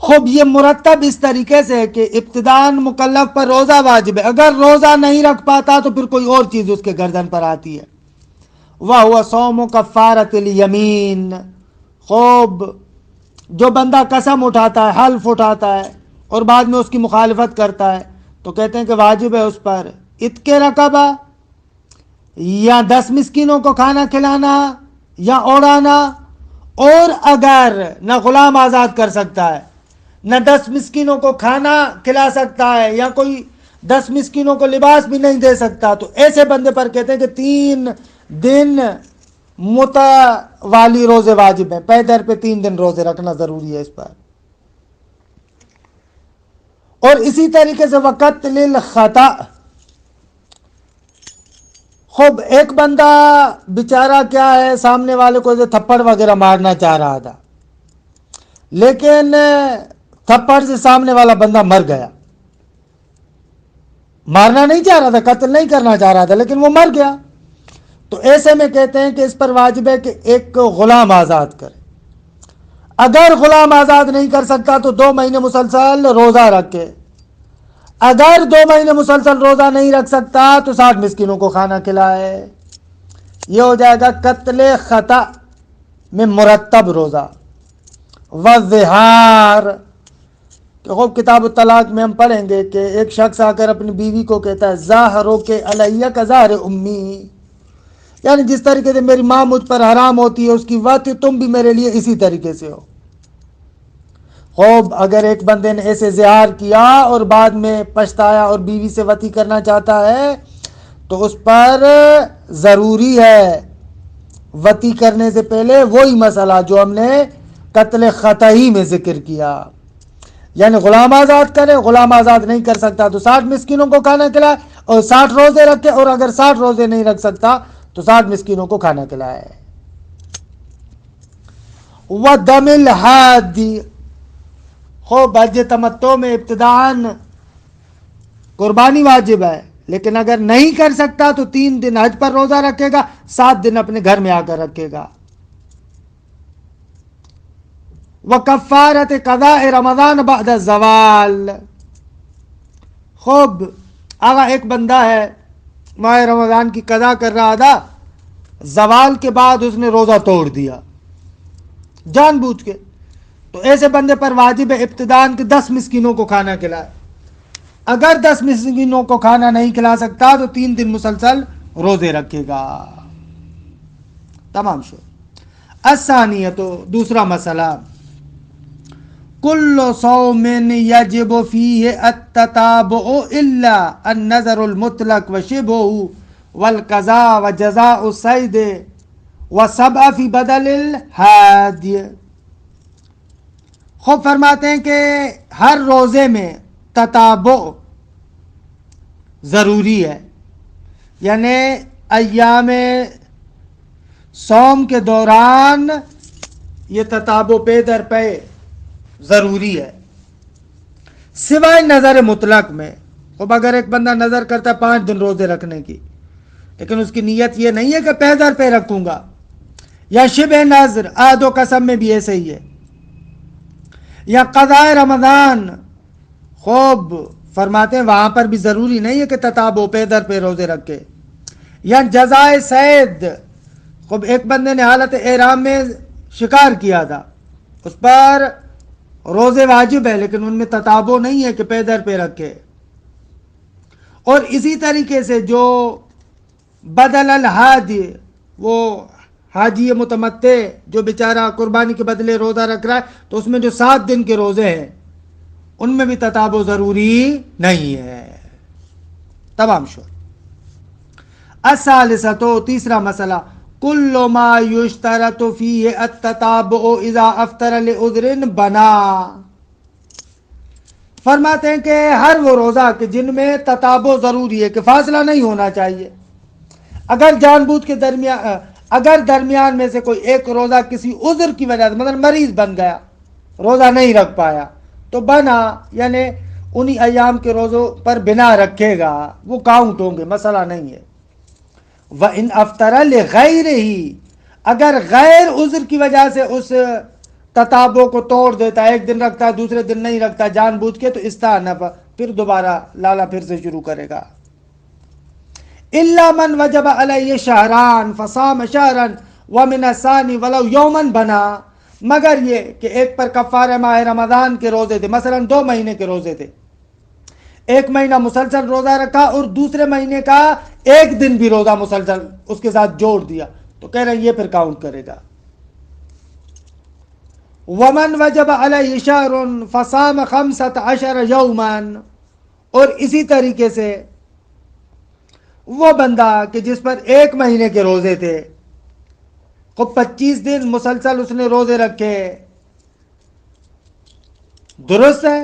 خوب یہ مرتب اس طریقے سے ہے کہ ابتداً مکلف پر روزہ واجب ہے، اگر روزہ نہیں رکھ پاتا تو پھر کوئی اور چیز اس کے گردن پر آتی ہے. وَهُوَ صَوْمُ کفارۃ الیمین، خوب جو بندہ قسم اٹھاتا ہے، حلف اٹھاتا ہے اور بعد میں اس کی مخالفت کرتا ہے تو کہتے ہیں کہ واجب ہے اس پر عتق رقبہ، یا 10 مسکینوں کو کھانا کھلانا یا اوڑانا. اور اگر نہ غلام آزاد کر سکتا ہے، نہ 10 مسکینوں کو کھانا کھلا سکتا ہے، یا کوئی 10 مسکینوں کو لباس بھی نہیں دے سکتا، تو ایسے بندے پر کہتے ہیں کہ 3 دن متوالی روزے واجب ہیں، پے در پہ 3 دن روزے رکھنا ضروری ہے اس پر. اور اسی طریقے سے وقتل الخطأ، خوب ایک بندہ بیچارہ کیا ہے، سامنے والے کو تھپڑ وغیرہ مارنا چاہ رہا تھا، لیکن تھپڑ سے سامنے والا بندہ مر گیا. مارنا نہیں چاہ رہا تھا، قتل نہیں کرنا چاہ رہا تھا، لیکن وہ مر گیا. تو ایسے میں کہتے ہیں کہ اس پر واجب ہے کہ ایک غلام آزاد کرے. اگر غلام آزاد نہیں کر سکتا تو 2 مہینے مسلسل روزہ رکھے. اگر 2 مہینے مسلسل روزہ نہیں رکھ سکتا تو 7 مسکینوں کو کھانا کھلائے. یہ ہو جائے گا قتل خطأ میں مرتب روزہ. وظہار، کہ خوب کتاب الطلاق میں ہم پڑھیں گے کہ ایک شخص آ کر اپنی بیوی کو کہتا ہے ظاہرو کے علیہ کا ظاہر امی، یعنی جس طریقے سے میری ماں مجھ پر حرام ہوتی ہے اس کی وطی تم بھی میرے لیے اسی طریقے سے ہو. خوب اگر ایک بندے نے ایسے زہار کیا اور بعد میں پچھتایا اور بیوی سے وطی کرنا چاہتا ہے تو اس پر ضروری ہے وطی کرنے سے پہلے وہی مسئلہ جو ہم نے قتل خطئی میں ذکر کیا، یعنی غلام آزاد کرے. غلام آزاد نہیں کر سکتا تو 60 مسکینوں کو کھانا کھلائے اور 60 روزے رکھے، اور اگر 60 روزے نہیں رکھ سکتا تو 60 مسکینوں کو کھانا کھلائے. وَدَمِ الْحَادِ، خوب حج تمتع میں ابتداءً قربانی واجب ہے، لیکن اگر نہیں کر سکتا تو 3 دن حج پر روزہ رکھے گا، 7 دن اپنے گھر میں آ کر رکھے گا. وَكَفَّارَةِ قَضَاءِ رَمَضَانَ بَعْدَ الزَّوَالِ، خوب آگا ایک بندہ ہے ماہ رمضان کی قضا کر رہا تھا، زوال کے بعد اس نے روزہ توڑ دیا جان بوجھ کے، تو ایسے بندے پر واجب ہے ابتداءً کہ 10 مسکینوں کو کھانا کھلائے. اگر 10 مسکینوں کو کھانا نہیں کھلا سکتا تو 3 دن مسلسل روزے رکھے گا. تمام شو. الثانیہ، تو دوسرا مسئلہ، کل صوم یجب فیہ التتابع الا النظر المطلق وشبہہ والقضاء وجزاء الصید وسبع فی بدل الحادی. خوب فرماتے ہیں کہ ہر روزے میں تتابع ضروری ہے، یعنی ایام صوم کے دوران یہ تتابع پے در پے ضروری ہے. سوائے نظر مطلق میں. اب اگر ایک بندہ نظر کرتا ہے 5 دن روزے رکھنے کی، لیکن اس کی نیت یہ نہیں ہے کہ پے در پہ رکھوں گا، یا شبہ نظر عہد و قسم میں بھی ایسے ہی ہے، یا قضاء رمضان. خوب فرماتے ہیں وہاں پر بھی ضروری نہیں ہے کہ تتابع پے در پہ روزے رکھے. یا جزائے صید، خوب ایک بندے نے حالت احرام میں شکار کیا تھا، اس پر روزے واجب ہے لیکن ان میں تتابع نہیں ہے کہ پے در پہ رکھے. اور اسی طریقے سے جو بدل الحاج، وہ حاجی متمتع جو بیچارہ قربانی کے بدلے روزہ رکھ رہا ہے، تو اس میں جو 7 دن کے روزے ہیں ان میں بھی تتابع ضروری نہیں ہے. تمام شو. الثالثۃ، تیسرا مسئلہ، کل ما یشترط فیہ التتابع اذا افطر لعذر بنا. فرماتے ہیں کہ ہر وہ روزہ کہ جن میں تتابع ضروری ہے، کہ فاصلہ نہیں ہونا چاہیے. اگر جان بوجھ کے درمیان میں سے کوئی ایک روزہ کسی عذر کی وجہ سے، مثلا مریض بن گیا، روزہ نہیں رکھ پایا، تو بنا یعنی انہی ایام کے روزوں پر بنا رکھے گا، وہ کاؤنٹ ہوں گے، مسئلہ نہیں ہے. وَإِنْ أَفْطَرَ لِغَيْرِهِ، اگر غیر عذر کی وجہ سے اس تتابع کو توڑ دیتا ہے، ایک دن رکھتا ہے دوسرے دن نہیں رکھتا جان بوجھ کے، تو استأنف، پھر دوبارہ لالا پھر سے شروع کرے گا. إِلَّا مَنْ وَجَبَ عَلَيْهِ شَهْرَانِ فَصَامَ شَهْرًا وَمِنَ الثَّانِي وَلَوْ يَوْمًا بَنَا. مگر یہ کہ ایک پر کفارہ ماہ رمضان کے روزے تھے، مثلا 2 مہینے کے روزے تھے، ایک مہینہ مسلسل روزہ رکھا اور دوسرے مہینے کا ایک دن بھی روزہ مسلسل اس کے ساتھ جوڑ دیا، تو کہہ رہے ہیں یہ پھر کاؤنٹ کرے گا. وَمَنْ وَجَبَ عَلَيْهِ شَهْرٌ فَصَامَ 15 يَوْمًا. اور اسی طریقے سے وہ بندہ کہ جس پر ایک مہینے کے روزے تھے، کو 25 دن مسلسل اس نے روزے رکھے، درست ہے.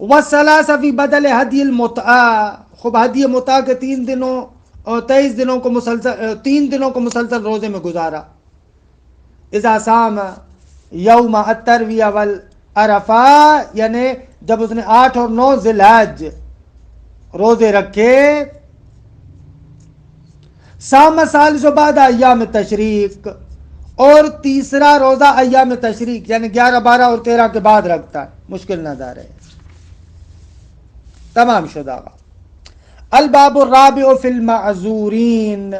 وَالثَّلَاثَ فِي بَدَلِ هَدْيِ الْمُتْعَةِ، خوب ہدی متع کے 3 دنوں اور 23 دنوں کو مسلسل 3 دنوں کو مسلسل روزے میں گزارا. اذا صام یوم الترویہ والعرفہ، یعنی جب اس نے 8 اور 9 ذی الحج روزے رکھے. صام ثالث بعد ایام تشریق، اور تیسرا روزہ ایام تشریق یعنی 11، 12 اور 13 کے بعد رکھتا ہے، مشکل نہ دار ہے. تمام شدہ. الباب الرابع فی المعذورین،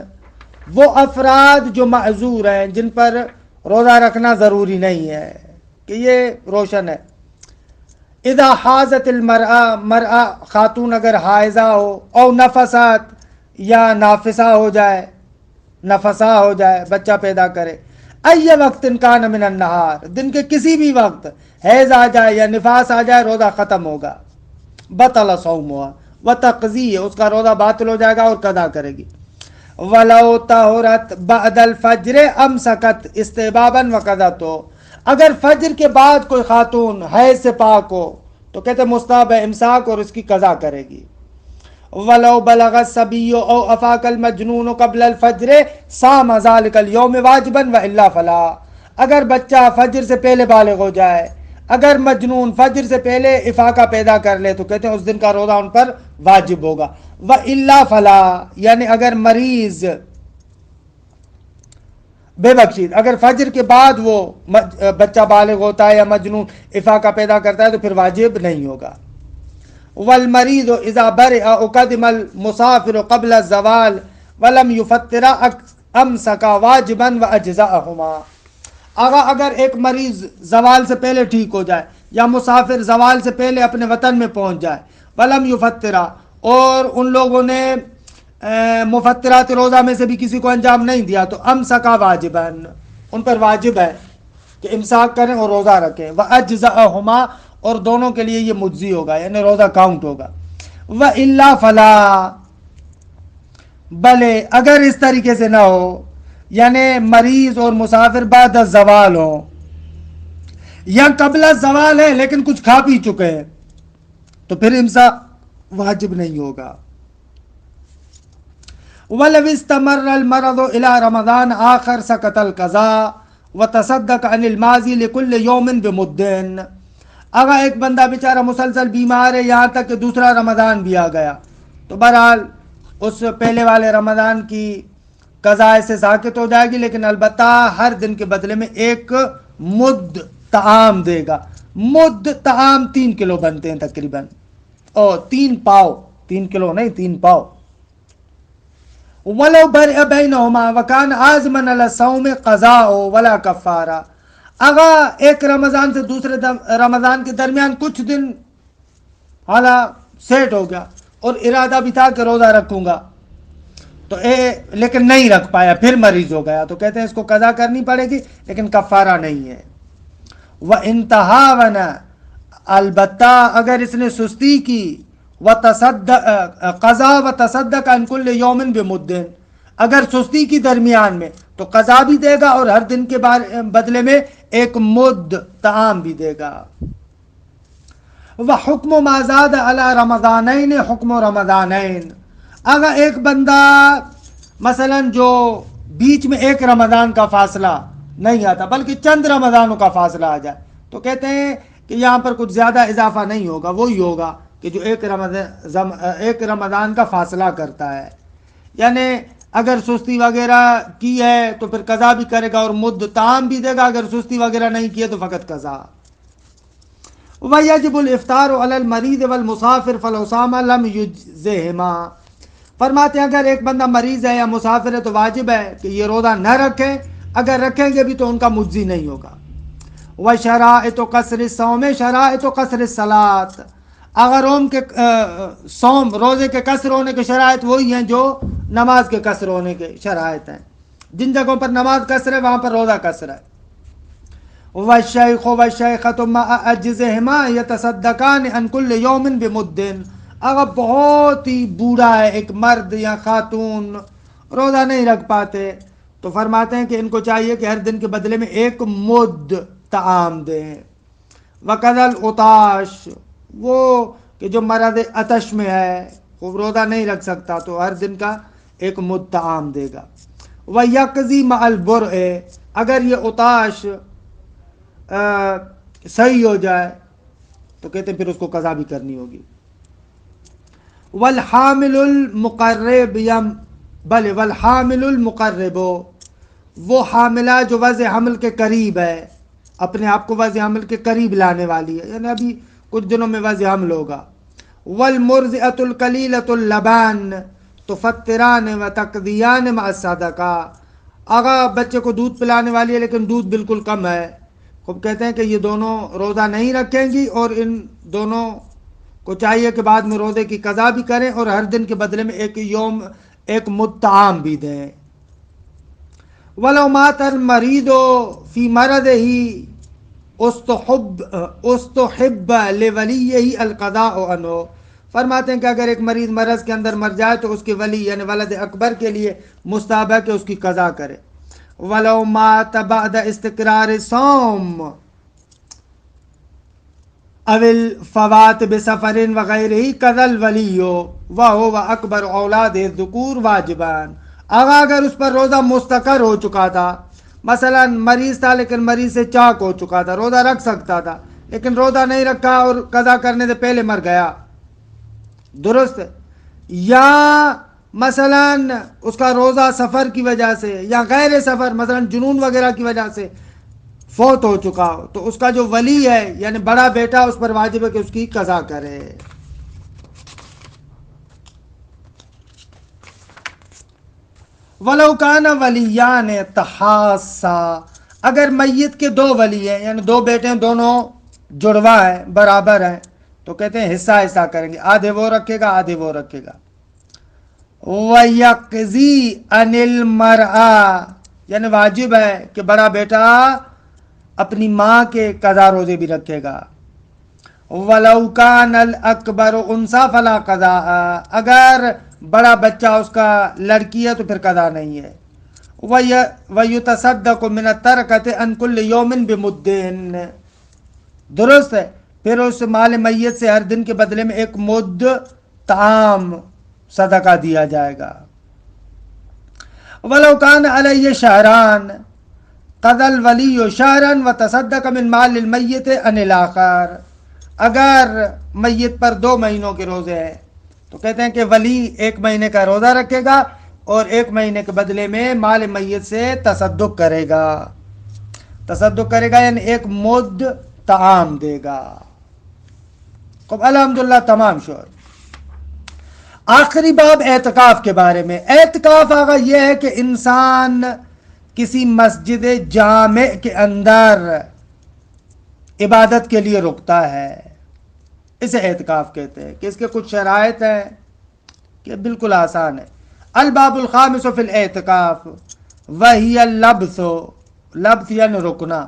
وہ افراد جو معذور ہیں، جن پر روزہ رکھنا ضروری نہیں ہے، کہ یہ روشن ہے. اذا حاضت مرأہ خاتون اگر حائضہ ہو، او نفسات یا نافسہ ہو جائے، نفسہ ہو جائے، بچہ پیدا کرے، ای وقت کان من النہار، دن کے کسی بھی وقت حیض آ جائے یا نفاس آ جائے، روزہ ختم ہوگا. بطل صومها وتقضی، اس کا روزہ باطل ہو جائے گا اور قضا کرے گی. ولو طہرت بعد الفجر امسکت استحبابا وقضت، اگر فجر کے بعد کوئی خاتون حیض سے پاک ہو تو کہتے مستحب ہے امساک اور اس کی قضا کرے گی. ولو بلغ الصبی او افاق المجنون قبل الفجر صام ذلك اليوم واجبا والا فلا، اگر بچہ فجر سے پہلے بالغ ہو جائے، اگر مجنون فجر سے پہلے افاقہ پیدا کر لے، تو کہتے ہیں اس دن کا روزہ ان پر واجب ہوگا. وَإِلَّا فَلَا، یعنی اگر مریض بے بخشید، اگر فجر کے بعد وہ بچہ بالغ ہوتا ہے یا مجنون افاقہ پیدا کرتا ہے تو پھر واجب نہیں ہوگا. وَالْمَرِيضُ إِذَا بَرِئَ أُقَدِمَ الْمُسَافِرُ قَبْلَ الزَّوَالِ وَلَمْ يُفَطِّرَ أَمْسَكَ وَاجِبًا وَأَجْزَأَهُمَا. اگر ایک مریض زوال سے پہلے ٹھیک ہو جائے یا مسافر زوال سے پہلے اپنے وطن میں پہنچ جائے، ولم یفطرا، اور ان لوگوں نے مفطرات روزہ میں سے بھی کسی کو انجام نہیں دیا، تو امسکا واجباً، ان پر واجب ہے کہ امساک کریں اور روزہ رکھیں. وَأَجْزَأَهُمَا، اور دونوں کے لیے یہ مجزی ہوگا، یعنی روزہ کاؤنٹ ہوگا. وَإِلَّا فَلَا، بلے اگر اس طریقے سے نہ ہو، یعنی مریض اور مسافر بعد الزوال ہو یا قبل الزوال ہے لیکن کچھ کھا پی چکے ہیں، تو پھر امساک واجب نہیں ہوگا. وَلَوِ اسْتَمَرَّ الْمَرَضُ إِلَى رَمَضَانَ آخر سَقَطَ الْقَضَاءُ وَتَصَدَّقَ عَنِ الْمَاضِي لِكُلِّ يَوْمٍ بِمُدٍّ. اگر ایک بندہ بیچارہ مسلسل بیمار ہے یہاں تک کہ دوسرا رمضان بھی آ گیا تو بہرحال اس پہلے والے رمضان کی قضاء سے ساقط ہو جائے گی، لیکن البتہ ہر دن کے بدلے میں ایک مد طعام دے گا۔ مد طعام 3 کلو بنتے ہیں تقریباً، اور 3 پاؤ، 3 کلو نہیں 3 پاؤ۔ وَلَوْ بَرِئَ بَيْنَهُمَا وَكَانَ عَازِمًا عَلَى الصَّوْمِ قَضَاءُ وَلَا كَفَّارَةَ۔ اگر ایک رمضان سے دوسرے رمضان کے درمیان کچھ دن حالا سیٹ ہو گیا اور ارادہ بھی تھا کہ روزہ رکھوں گا تو لیکن نہیں رکھ پایا، پھر مریض ہو گیا، تو کہتے ہیں اس کو قضا کرنی پڑے گی لیکن کفارہ نہیں ہے۔ وَإِن تَهَاوَنَ، البتہ اگر اس نے سستی کی، قضا وتصدق عن كل يوم بمد، اگر سستی کی درمیان میں تو قضا بھی دے گا اور ہر دن کے بدلے میں ایک مد طعام بھی دے گا۔ وَحُكْمُ مَا زَادَ عَلَى رَمَضَانَيْنِ حُكْمُ رَمَضَانَيْن، اگر ایک بندہ مثلا جو بیچ میں ایک رمضان کا فاصلہ نہیں آتا بلکہ چند رمضانوں کا فاصلہ آ جائے تو کہتے ہیں کہ یہاں پر کچھ زیادہ اضافہ نہیں ہوگا، وہی ہوگا کہ جو ایک رمضان کا فاصلہ کرتا ہے، یعنی اگر سستی وغیرہ کی ہے تو پھر قضا بھی کرے گا اور مد طعام بھی دے گا، اگر سستی وغیرہ نہیں کی ہے تو فقط قضا۔ وَيَجِبُ الْإِفْطَارُ عَلَى الْمَرِيضِ وَالْمُسَافِرِ فَلَوْ صَامَ لَمْ يُجْزِهِمَا، فرماتے ہیں اگر ایک بندہ مریض ہے یا مسافر ہے تو واجب ہے کہ یہ روزہ نہ رکھیں، اگر رکھیں گے بھی تو ان کا مجزی نہیں ہوگا۔ وَشَرَائِطُ قَصْرِ الصَّوْمِ شَرَائِطُ قَصْرِ الصَّلَاةِ، اگر صوم روزے کے قصر ہونے کے شرائط وہی ہیں جو نماز کے قصر ہونے کے شرائط ہیں، جن جگہوں پر نماز قصر ہے وہاں پر روزہ قصر ہے۔ وَالشَّيْخُ وَالشَّيْخَةُ مَعَ أَجْزِهِمَا يَتَصَدَّقَانِ عَنْ كُلِّ يَوْمٍ بِمُدٍّ، اگر بہت ہی بوڑھا ہے ایک مرد یا خاتون روزہ نہیں رکھ پاتے تو فرماتے ہیں کہ ان کو چاہیے کہ ہر دن کے بدلے میں ایک مد طعام دیں۔ وَقَذَا الْعُطَاشِ، وہ کہ جو مرض عطش میں ہے وہ روزہ نہیں رکھ سکتا تو ہر دن کا ایک مد طعام دے گا۔ وَيَقْضِي مَعَ الْبُرْءِ، اگر یہ عطاش صحیح ہو جائے تو کہتے ہیں پھر اس کو قضا بھی کرنی ہوگی۔ والحامل المقرب بلے والحامل المقرب، وہ حاملہ جو وضع حمل کے قریب ہے، اپنے آپ کو وضع حمل کے قریب لانے والی ہے، یعنی ابھی کچھ دنوں میں وضع حمل ہوگا۔ والمرضعۃ القلیلۃ اللبان تفطران وتقضیان مع الصدقہ، اگر بچے کو دودھ پلانے والی ہے لیکن دودھ بالکل کم ہے، خوب کہتے ہیں کہ یہ دونوں روزہ نہیں رکھیں گی اور ان دونوں کو چاہیے کہ بعد میں روزے کی قضا بھی کریں اور ہر دن کے بدلے میں ایک مد طعام بھی دیں۔ وَلَوْ مَاتَ الْمَرِيضُ فِي مَرَضِهِ اُسْتُحِبَّ لِوَلِيِّهِ الْقَضَاءُ عَنْهُ، فرماتے ہیں کہ اگر ایک مریض مرض کے اندر مر جائے تو اس کے ولی یعنی ولد اکبر کے لیے مستحب ہے کہ اس کی قضا کرے۔ وَلَوْ مَاتَ بَعْدَ اسْتِقْرَارِ الصَّوْمِ اَوِ الْفَوَاتِ بِسَفَرٍ وَغَيْرِهِ قَضَى الْوَلِيُّ وَهُوَ أَكْبَرُ أَوْلَادِ الذُّكُورِ وَاجِبًا، اگر اس پر روزہ مستقر ہو چکا تھا، مثلا مریض تھا لیکن مریض سے چاک ہو چکا تھا، روزہ رکھ سکتا تھا لیکن روزہ نہیں رکھا اور قضا کرنے سے پہلے مر گیا، درست ہے، یا مثلا اس کا روزہ سفر کی وجہ سے یا غیر سفر مثلا جنون وغیرہ کی وجہ سے فوت ہو چکا ہو تو اس کا جو ولی ہے یعنی بڑا بیٹا اس پر واجب ہے کہ اس کی قضا کرے۔ وَلَوْ كَانَ وَلِيَّانِ تَحَاصَّا، اگر میت کے 2 ولی ہیں یعنی 2 بیٹے ہیں، دونوں جڑواں ہیں برابر ہیں تو کہتے ہیں حصہ حصہ کریں گے، آدھے وہ رکھے گا آدھے وہ رکھے گا۔ وَيَقْضِي عَنِ الْمَرْأَةِ، یعنی واجب ہے کہ بڑا بیٹا اپنی ماں کے قضا روزے بھی رکھے گا۔ وَلَوْ كَانَ الْأَكْبَرُ أُنْثَىٰ فَلَا قَضَاءَ، اگر بڑا بچہ اس کا لڑکی ہے تو پھر قضا نہیں ہے۔ وَيُتَصَدَّقُ مِنَ التَّرْكَةِ عَنْ كُلِّ يَوْمٍ بِمُدٍّ، درست ہے، پھر اس مال میت سے ہر دن کے بدلے میں ایک مد طعام صدقہ دیا جائے گا۔ وَلَوْ كَانَ عَلَيْهِ شَهْرَانِ قَضَى الْوَلِيُّ شَهْرًا وَتَصَدَّقَ مِنْ مَالِ الْمَيِّتِ عَنِ الْآخَرِ، اگر میت پر 2 مہینوں کے روزے ہیں تو کہتے ہیں کہ ولی 1 مہینے کا روزہ رکھے گا اور 1 مہینے کے بدلے میں مال میت سے تصدق کرے گا. تصدق کرے گا یعنی 1 مد طعام دے گا. خب الحمدللہ تمام شور. آخری باب اعتکاف کے بارے میں. اعتکاف آگا یہ ہے کہ انسان کسی مسجد جامع کے اندر عبادت کے لیے رکتا ہے. اسے اعتکاف کہتے ہیں کہ اس کے کچھ شرائط ہیں کہ بالکل آسان ہے. الباب الخامس فی الاعتکاف وہی اللبث. لبث یعنی رکنا.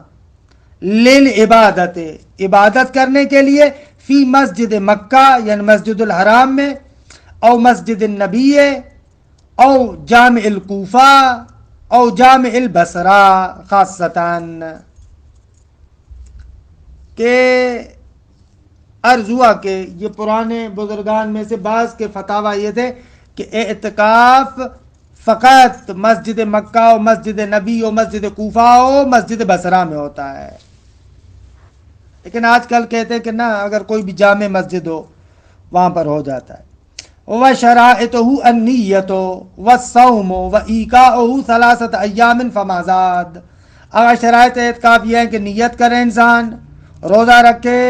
للعبادت عبادت کرنے کے لیے فی مسجد مکہ یعنی مسجد الحرام میں او مسجد النبی او جامع الکوفہ او جامع البصرہ خاصتاً. کہ عرض ہوا کہ یہ پرانے بزرگان میں سے بعض کے فتاوی یہ تھے کہ اعتکاف فقط مسجد مکہ و مسجد نبی و مسجد کوفہ و مسجد بصرہ میں ہوتا ہے. لیکن آج کل کہتے ہیں کہ نہ اگر کوئی بھی جامع مسجد ہو وہاں پر ہو جاتا ہے. وَشَرَائِطُهُ النِّيَّةُ وَالصَّوْمُ وَإِيقَاؤُهُ 3 أَيَّامٍ فَمَا زَادَ. اگر شرائط اعتکاف یہ ہے کہ نیت کرے انسان, روزہ رکھے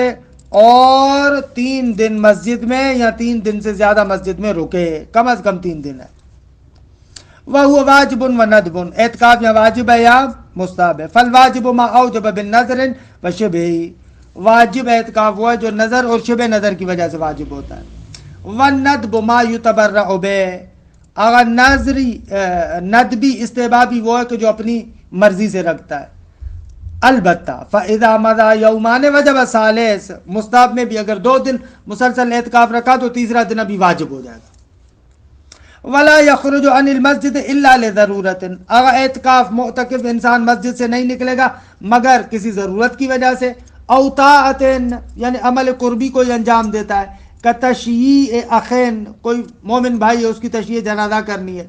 اور 3 دن مسجد میں یا 3 دن سے زیادہ مسجد میں رکے, کم از کم 3 دن ہے. وَهُوَ وَاجِبٌ وَنَدْبٌ. اعتکاف یا واجب ہے یا مستحب ہے. فَالْوَاجِبُ مَا أَوْجَبَ بِالنَّذْرٍ وَشِبْهِ. واجب اعتکاف ہوا جو نظر اور شبہ نظر کی وجہ سے واجب ہوتا ہے. وَالنَّدْبُ مَا يُتَبَرَّعُ بِهِ. اگر ندبی استحبابی وہ ہے کہ جو اپنی مرضی سے رکھتا ہے. البتہ فَإِذَا مَضَى يَوْمَانِ وَجَبَ الثَّالِثُ. مستحب میں بھی اگر 2 دن مسلسل اعتکاف رکھا تو تیسرا دن ابھی واجب ہو جائے گا. وَلَا يَخْرُجُ عَنِ الْمَسْجِدِ إِلَّا لِضَرُورَةٍ. اگر اعتکاف معتکف انسان مسجد سے نہیں نکلے گا مگر کسی ضرورت کی وجہ سے. او طاعتن یعنی عمل قربی کوئی انجام دیتا ہے. کتشییع اخین, کوئی مومن بھائی ہے اس کی تشییع جنازہ کرنی ہے.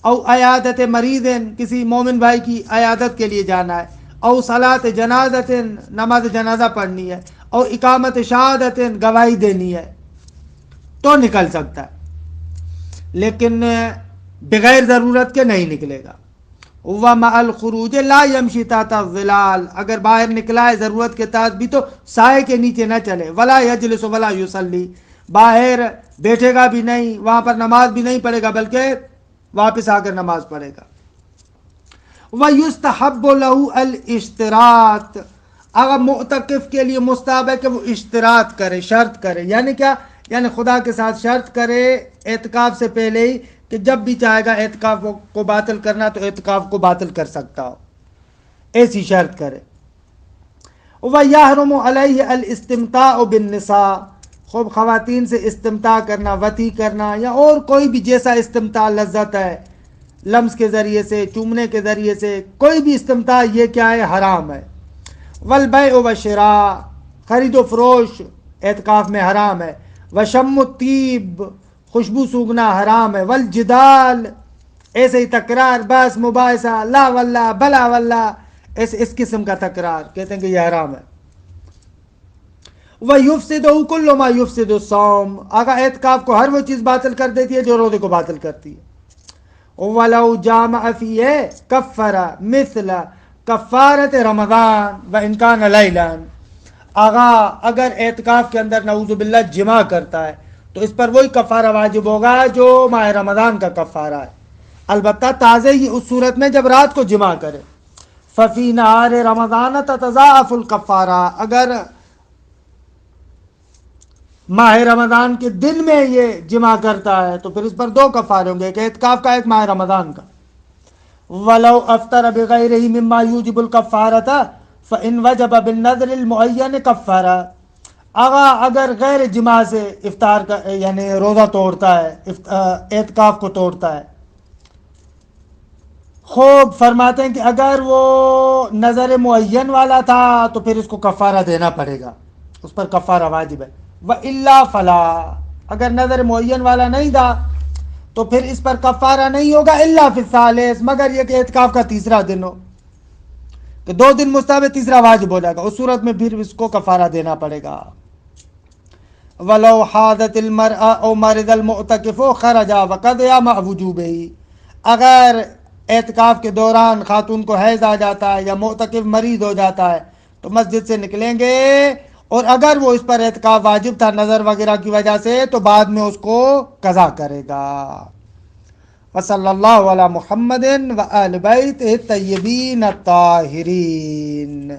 او عیادت مریضن, کسی مومن بھائی کی عیادت کے لیے جانا ہے. او صلاۃ جنازت, نماز جنازہ پڑھنی ہے. او اقامت شہادت, گواہی دینی ہے تو نکل سکتا ہے, لیکن بغیر ضرورت کے نہیں نکلے گا. وَمَعَ الْخُرُوجِ لَا يَمْشِي تَحْتَ الظِّلَالِ. اگر باہر نکلا ہے ضرورت کے تحت بھی تو سائے کے نیچے نہ چلے. وَلَا يَجْلِسُ وَلَا يُصَلِّي. باہر بیٹھے گا بھی نہیں, وہاں پر نماز بھی نہیں پڑھے گا بلکہ واپس آ کر نماز پڑھے گا. وَيُسْتَحَبُّ لَهُ الْإِشْتِرَاطُ. اگر معتکف کے لیے مستحب ہے کہ وہ اشتراط کرے, شرط کرے. یعنی کیا؟ یعنی خدا کے ساتھ شرط کرے اعتکاف سے پہلے ہی کہ جب بھی چاہے گا اعتکاف کو باطل کرنا تو اعتکاف کو باطل کر سکتا ہو, ایسی شرط کرے. وَيَحْرُمُ عَلَيْهِ الْإِسْتِمْتَاعُ بِالنِّسَاءِ. خوب خواتین سے استمتاع کرنا, وطی کرنا یا اور کوئی بھی جیسا استمتاع لذت ہے, لمس کے ذریعے سے, چومنے کے ذریعے سے, کوئی بھی استمتاع یہ کیا ہے؟ حرام ہے. وَالْبَيْعُ وَالشِّرَاءُ. خرید و فروش اعتکاف میں حرام ہے. وَشَمُّ الطِّيبِ. خوشبو سونگھنا حرام ہے. والجدال, ایسے ہی تکرار, بحث مباحثہ, لا واللہ بلا واللہ, اس قسم کا تکرار کہتے ہیں کہ یہ حرام ہے. وَيُفْسِدُهُ كُلُّ مَا يُفْسِدُ الصَّوْمَ. اگر اعتکاف کو ہر وہ چیز باطل کر دیتی ہے جو روزے کو باطل کرتی ہے. وَلَوْ جَامَعَ فِيهِ كَفَّرَ مِثْلَ كَفَّارَةِ رَمَضَانَ وَإِنْ كَانَ لَيْلًا. اگر اعتکاف کے اندر نعوذ باللہ جمع کرتا ہے تو اس پر وہی کفارہ واجب ہوگا جو ماہ رمضان کا کفارہ ہے, البتہ تازہ ہی اس صورت میں جب رات کو جمع کرے. ففی نہار رمضان تتضاعف الکفارہ. اگر ماہ رمضان کے دن میں یہ جمع کرتا ہے تو پھر اس پر 2 کفارے ہوں گے, ایک اعتکاف کا, ایک ماہ رمضان کا. وَلَوْ أَفْطَرَ بِغَيْرِهِ مِمَّا يُوجِبُ الْكَفَّارَةَ فَإِنْ وَجَبَ بِالنَّذْرِ الْمُعَيَّنِ كَفَّرَ. اگر غیر جماع سے افطار کا یعنی روزہ توڑتا ہے, اعتکاف کو توڑتا ہے, خوب فرماتے ہیں کہ اگر وہ نظر معین والا تھا تو پھر اس کو کفارہ دینا پڑے گا, اس پر کفارہ واجب ہے. وَإِلَّا فَلَا. اگر نظر معین والا نہیں تھا تو پھر اس پر کفارہ نہیں ہوگا. الا فی الثالث, مگر یہ کہ اعتکاف کا تیسرا دن ہو کہ 2 دن مستحب, تیسرا واجب ہو جائے گا, اس صورت میں پھر اس کو کفارہ دینا پڑے گا. ولو حادت المرأة او مرض المعتکف خرج وقضى مع وجوبه، اگر اعتکاف کے دوران خاتون کو حیض آ جاتا ہے یا معتکف مریض ہو جاتا ہے تو مسجد سے نکلیں گے، اور اگر وہ اس پر اعتکاف واجب تھا نظر وغیرہ کی وجہ سے تو بعد میں اس کو قضا کرے گا۔ وصلی اللہ علی محمد و آل بیت الطیبین الطاہرین۔